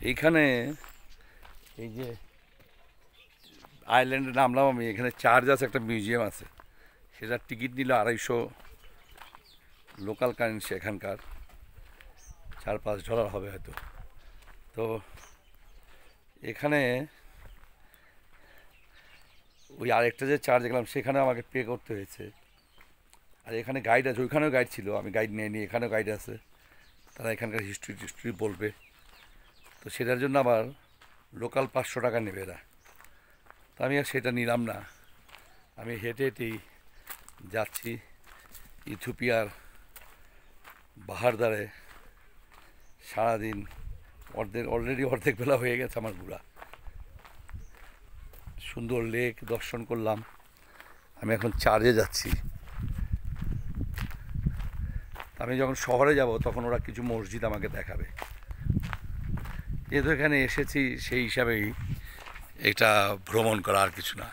এইখানে এই যে আইল্যান্ডে নামলাম আমি, এখানে চার্জ আছে, একটা মিউজিয়াম আছে, সেটার টিকিট নিল 250 লোকাল কারেন্সি, এখানকার $4-5 হবে হয়তো। তো এখানে ওই আরেকটা যে চার্জ দেখলাম সেখানে আমাকে পে করতে হয়েছে। আর এখানে গাইড আছে, ওইখানেও গাইড ছিল, আমি গাইড নিয়ে নিই, এখানেও গাইড আছে, তারা এখানকার হিস্ট্রি বলবে। তো সেটার জন্য আবার লোকাল $500 নেবে এরা। তো আমি আর সেটা নিলাম না, আমি হেঁটে হেঁটেই যাচ্ছি ইথিওপিয়ার বাহার দ্বারে। সারাদিন অলরেডি অর্ধেক বেলা হয়ে গেছে আমার ঘোরা। সুন্দর লেক দর্শন করলাম। আমি এখন চার্জে যাচ্ছি। আমি যখন শহরে যাব তখন ওরা কিছু মসজিদ আমাকে দেখাবে। যেহেতু এখানে এসেছি সেই হিসাবেই এটা ভ্রমণ করা, আর কিছু না।